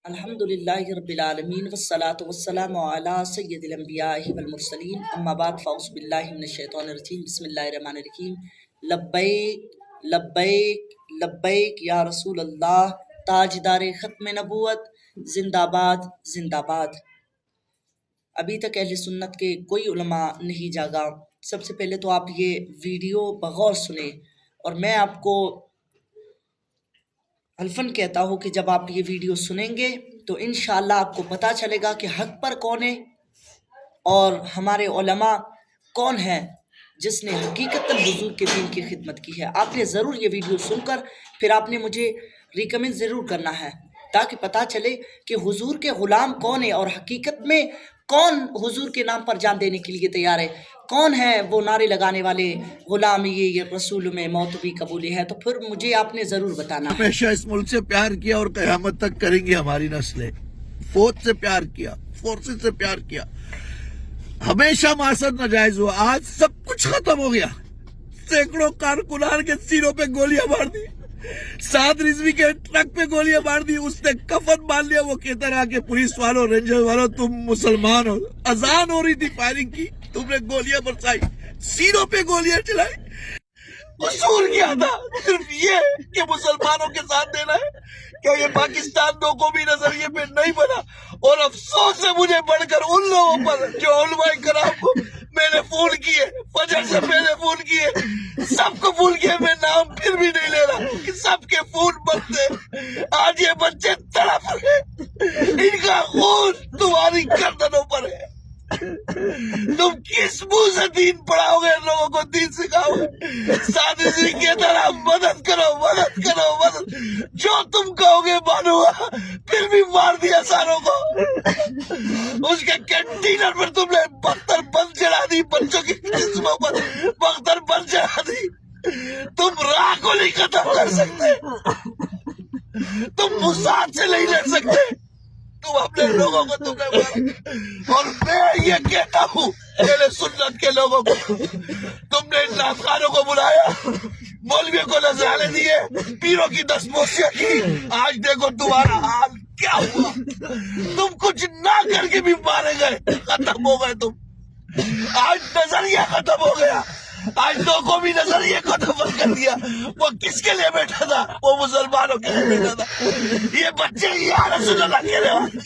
الحمدللہ رب العالمین والصلاة والسلام علی سید الانبیاء والمرسلین اما بعد فاعوذ باللہ من الشیطان الرجیم بسم اللہ الرحمن الرحیم لبیک لبیک لبیک یا رسول اللہ تاجدار ختم نبوت زندہ باد زندہ باد۔ ابھی تک اہل سنت کے کوئی علماء نہیں جاگا۔ سب سے پہلے تو آپ یہ ویڈیو بغور سنیں، اور میں آپ کو الفن کہتا ہوں کہ جب آپ یہ ویڈیو سنیں گے تو انشاءاللہ آپ کو پتہ چلے گا کہ حق پر کون ہے اور ہمارے علماء کون ہیں جس نے حقیقتاً حضور کے دین کی خدمت کی ہے۔ آپ نے ضرور یہ ویڈیو سن کر پھر آپ نے مجھے ریکمنڈ ضرور کرنا ہے تاکہ پتہ چلے کہ حضور کے غلام کون ہے اور حقیقت میں کون حضور کے نام پر جان دینے کے لیے تیار ہے، کون ہے وہ نعرے لگانے والے غلام یہ رسول میں موت بھی قبول ہے۔ تو پھر مجھے آپ نے ضرور بتانا ہے۔ ہمیشہ اس ملک سے پیار کیا اور قیامت تک کریں گے ہماری نسلیں۔ فوج سے پیار کیا، فورسز سے پیار کیا، ہمیشہ معاشرت ناجائز ہوا۔ آج سب کچھ ختم ہو گیا۔ سینکڑوں کارکنان کے سینوں پہ گولیاں مار دی، سعد رضوی کے ٹرک پہ گولیاں مار دی، اس نے کفن مان لیا۔ وہ کہتا رہا کہ پولیس والوں، رینجر والوں، تم مسلمان ہو۔ اذان ہو رہی تھی، فائرنگ کی، تم نے گولیاں برسائی، سینوں پہ گولیاں چلائی۔ اصول کیا تھا؟ صرف یہ کہ مسلمانوں کے ساتھ دینا ہے۔ کیا یہ پاکستان دو قومی نظریے پہ نہیں بنا؟ اور افسوس ہے مجھے بڑھ کر ان لوگوں پر جو علماء کرام کو میں نے فون کیے، فجر سے پہلے فون کیے، سب کو فون کیے، میں نام پھر بھی نہیں لے رہا کہ سب کے فون بند تھے۔ آج یہ بچے تڑپ رہے، ان کا خون تمہاری گردنوں پر ہے۔ تم کس منہ سے دین پڑھاؤ گے، لوگوں کو دین سکھاؤ گے؟ سادی جی کی طرح مدد کرو، مدد کرو، مدد۔ جو تم کہو گے مانوں گا، پھر بھی مار دیا ساروں کو۔ اس کے کینٹینر پر تم نے بختر بند چڑھا دی، بچوں کی جسموں پر بختر بند چڑھا دی۔ تم راہ کو نہیں ختم کر سکتے، تم مساعد سے نہیں لڑ سکتے، تم اپنے لوگوں کو تم نے مارا۔ اور میں یہ کہتا ہوں اہل سنت کے لوگوں کو، تم نے ان ناخوانوں کو بلایا، مولویوں کو نذرانے دیے، پیروں کی دستبوسیاں کی، آج دیکھو تمہارا حال کیا ہوا۔ تم کچھ نہ کر کے بھی مارے گئے، ختم ہو گئے تم۔ آج نظریہ ختم ہو گیا، آج دو قومی نظریے کو دفن کر دیا۔ وہ کس کے لیے بیٹھا تھا؟ وہ مسلمانوں کے لیے بیٹھا تھا۔ یہ بچے یا رسول اللہ کہنے والے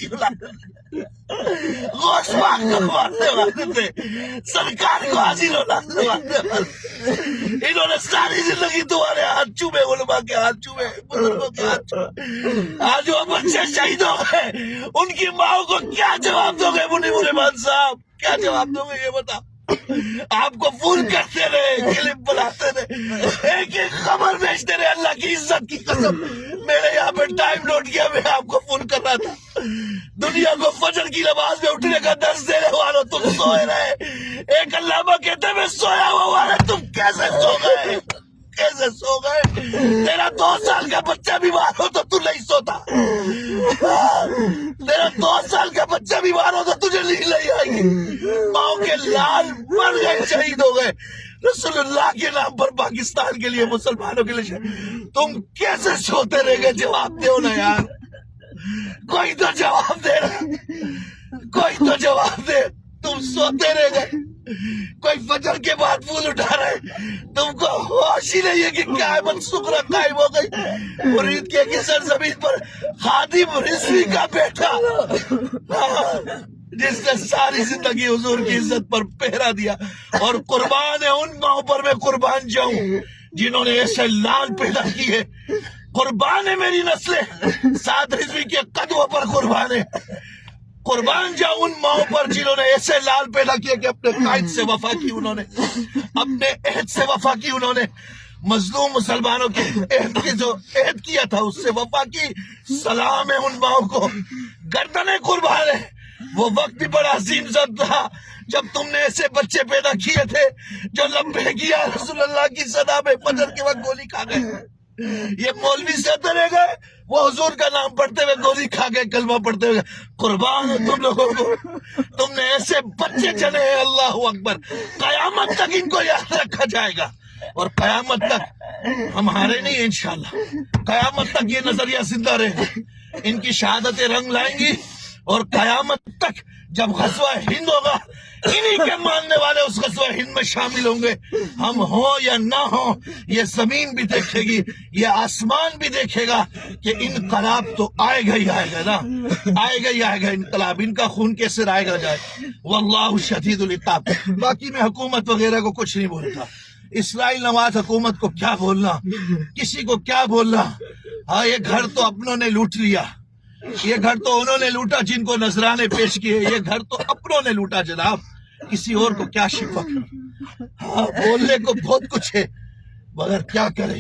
غوث پاک کو مارنے والے تھے، سرکار کو حاضر ہونے والے تھے۔ انہوں نے ساری زندگی تمہارے ہاتھ چومے، علماء کے ہاتھ چومے، بزرگوں کے ہاتھ چومے۔ آج وہ بچے شہید ہو گئے، ان کی ماں کو کیا جواب دو گے؟ منی رحمان صاحب کیا جواب دو گے؟ یہ بتا۔ آپ کو فون کرتے رہے، کلپ بلاتے رہے، ایک ایک خبر بھیجتے رہے۔ اللہ کی عزت کی قسم میں نے یہاں پہ ٹائم نوٹ کیا، میں آپ کو فون کر رہا تھا۔ دنیا کو فجر کی نماز میں اٹھنے کا درس دینے والوں تم سوئے رہے۔ ایک علامہ کہتے میں سویا ہوا ہے، تم کیسے سو گئے؟ کیسے سو گئے؟ تیرا 2 سال کا بچہ بیمار ہو تو تو نہیں سوتا، تیرا 2 سال کا بچہ بیمار ہو تو تجھے نیند نہیں آئے گی۔ ماؤں کے لال مر گئے، شہید ہو گئے رسول اللہ کے نام پر، پاکستان کے لیے، مسلمانوں کے لیے۔ تم کیسے سوتے رہ گئے؟ جواب دو نا یار، کوئی تو جواب دے رہا، کوئی تو جواب دے۔ تم سوتے رہ گئے، کوئی فجر کے بعد پھول اٹھا رہے، تم کو ہوش ہی نہیں ہے کہ قیامت صغری قائم ہو گئی۔ مرید کے سرزمین پر خادم رضوی کا بیٹا، جس نے ساری زندگی حضور کی عزت پر پہرا دیا، اور قربان ہے ان ماؤں پر میں قربان جاؤں جنہوں نے ایسے لال پیدا کیے۔ قربان ہے میری نسلیں، سعد رضوی کے قدموں پر قربان ہے۔ قربان جاؤں ان ماؤں پر جنہوں نے ایسے لال پیدا کیا کہ اپنے قائد سے وفا کی، انہوں نے اپنے عہد سے وفا کی، انہوں نے مظلوم مسلمانوں کے عہد کی جو عہد کیا تھا اس سے وفا کی۔ سلام ہے ان ماؤں کو، گردنیں قربان ہے۔ وہ وقت بھی بڑا عظیم ذات تھا جب تم نے ایسے بچے پیدا کیے تھے جو لبے کیا رسول اللہ کی صدا میں فجر کے وقت گولی کھا گئے۔ یہ مولوی سہتے رہ گئے، وہ حضور کا نام پڑھتے ہوئے گولی کھا گئے، کلمہ پڑھتے ہوئے۔ قربان ہے تم لوگوں کو، تم نے ایسے بچے جنے ہیں، اللہ اکبر۔ قیامت تک ان کو یاد رکھا جائے گا، اور قیامت تک ہم ہارے نہیں انشاءاللہ، قیامت تک یہ نظریہ زندہ رہے گا۔ ان کی شہادتیں رنگ لائیں گی اور قیامت تک جب غزوہ ہند ہوگا انہی کے ماننے والے اس غزوہ ہند میں شامل ہوں گے. ہم ہوں یا نہ ہوں یہ زمین بھی دیکھے گی, یہ آسمان بھی دیکھے گا کہ انقلاب تو آئے گا ہی آئے گا نا, آئے گا ہی آئے گا انقلاب. ان کا خون کیسے رائے گا جائے. واللہ شدید العقاب. باقی میں حکومت وغیرہ کو کچھ نہیں بولتا, اسرائیل نواز حکومت کو کیا بولنا, کسی کو کیا بولنا. ہاں یہ گھر تو اپنوں نے لوٹ لیا, یہ گھر تو انہوں نے لوٹا جن کو نذرانے پیش کیے, یہ گھر تو اپنوں نے لوٹا جناب, کسی اور کو کیا شفا. ہاں بولنے کو بہت کچھ ہے مگر کیا کرے.